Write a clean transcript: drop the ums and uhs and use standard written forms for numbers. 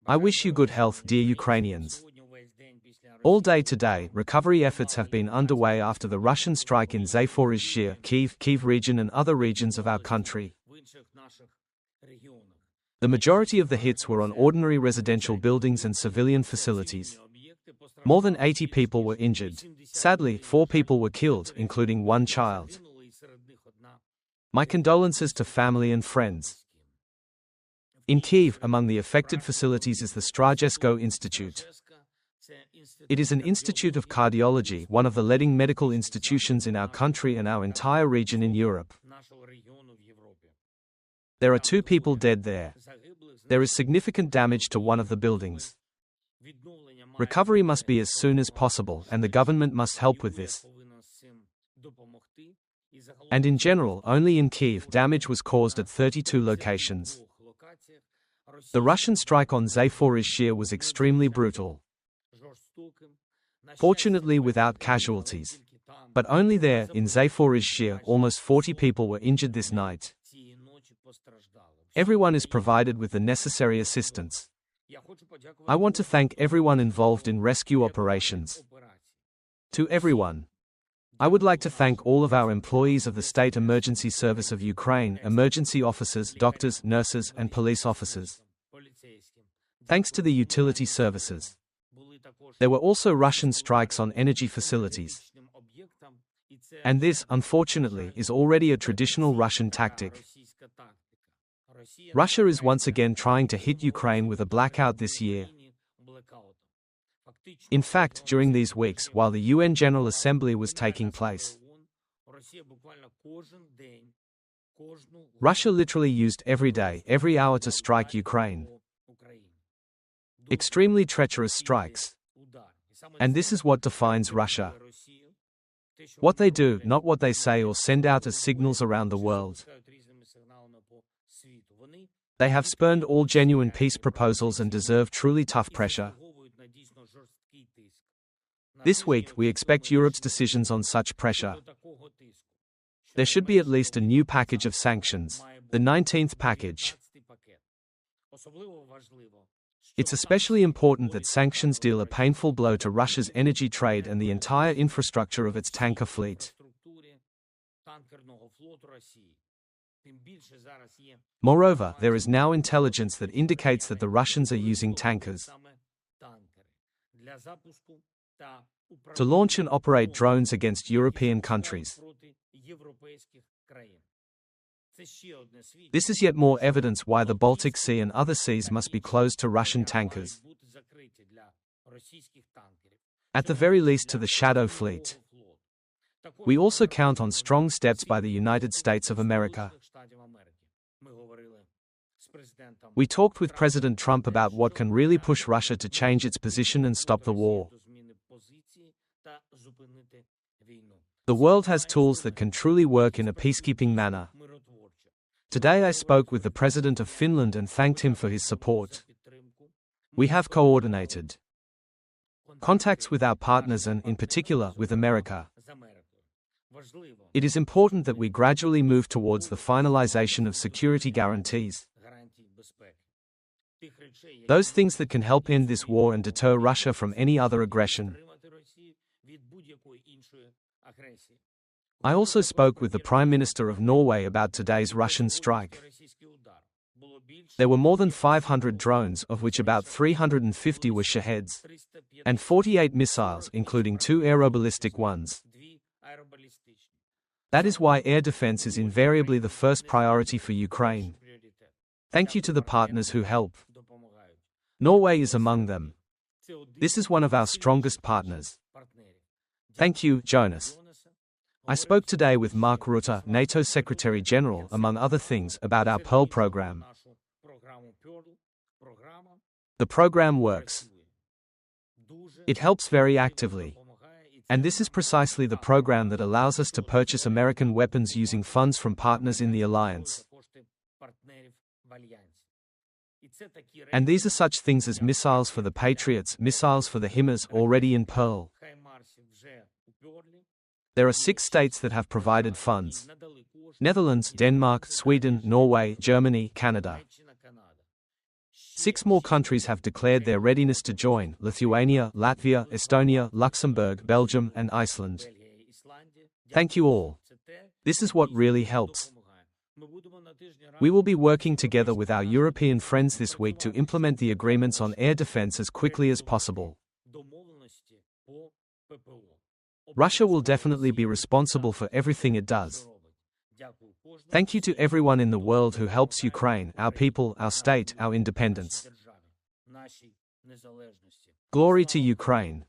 I wish you good health, dear Ukrainians. All day today, recovery efforts have been underway after the Russian strike in Zaporizhzhia, Kyiv region and other regions of our country. The majority of the hits were on ordinary residential buildings and civilian facilities. More than 80 people were injured. Sadly, 4 people were killed, including 1 child. My condolences to family and friends. In Kyiv, among the affected facilities is the Zaporizhzhia Institute. It is an institute of cardiology, one of the leading medical institutions in our country and our entire region in Europe. There are 2 people dead there. There is significant damage to one of the buildings. Recovery must be as soon as possible, and the government must help with this. And in general, only in Kyiv, damage was caused at 32 locations. The Russian strike on Zaporizhzhia was extremely brutal. Fortunately without casualties. But only there, in Zaporizhzhia, almost 40 people were injured this night. Everyone is provided with the necessary assistance. I want to thank everyone involved in rescue operations. To everyone. I would like to thank all of our employees of the State Emergency Service of Ukraine, emergency officers, doctors, nurses, and police officers. Thanks to the utility services. There were also Russian strikes on energy facilities. And this, unfortunately, is already a traditional Russian tactic. Russia is once again trying to hit Ukraine with a blackout this year. In fact, during these weeks, while the UN General Assembly was taking place, Russia literally used every day, every hour to strike Ukraine. Extremely treacherous strikes. And this is what defines Russia. What they do, not what they say or send out as signals around the world. They have spurned all genuine peace proposals and deserve truly tough pressure. This week, we expect Europe's decisions on such pressure. There should be at least a new package of sanctions, the 19th package. It's especially important that sanctions deal a painful blow to Russia's energy trade and the entire infrastructure of its tanker fleet. Moreover, there is now intelligence that indicates that the Russians are using tankers to launch and operate drones against European countries. This is yet more evidence why the Baltic Sea and other seas must be closed to Russian tankers. At the very least to the Shadow Fleet. We also count on strong steps by the United States of America. We talked with President Trump about what can really push Russia to change its position and stop the war. The world has tools that can truly work in a peacekeeping manner. Today I spoke with the President of Finland and thanked him for his support. We have coordinated contacts with our partners and, in particular, with America. It is important that we gradually move towards the finalization of security guarantees. Those things that can help end this war and deter Russia from any other aggression. I also spoke with the Prime Minister of Norway about today's Russian strike. There were more than 500 drones, of which about 350 were Shaheds, and 48 missiles, including 2 aeroballistic ones. That is why air defense is invariably the first priority for Ukraine. Thank you to the partners who help. Norway is among them. This is one of our strongest partners. Thank you, Jonas. I spoke today with Mark Rutte, NATO Secretary General, among other things, about our Pearl program. The program works. It helps very actively. And this is precisely the program that allows us to purchase American weapons using funds from partners in the alliance. And these are such things as missiles for the Patriots, missiles for the HIMARS, already in Pearl. There are 6 states that have provided funds: Netherlands, Denmark, Sweden, Norway, Germany, Canada. 6 more countries have declared their readiness to join: Lithuania, Latvia, Estonia, Luxembourg, Belgium, and Iceland. Thank you all. This is what really helps. We will be working together with our European friends this week to implement the agreements on air defense as quickly as possible. Russia will definitely be responsible for everything it does. Thank you to everyone in the world who helps Ukraine, our people, our state, our independence. Glory to Ukraine.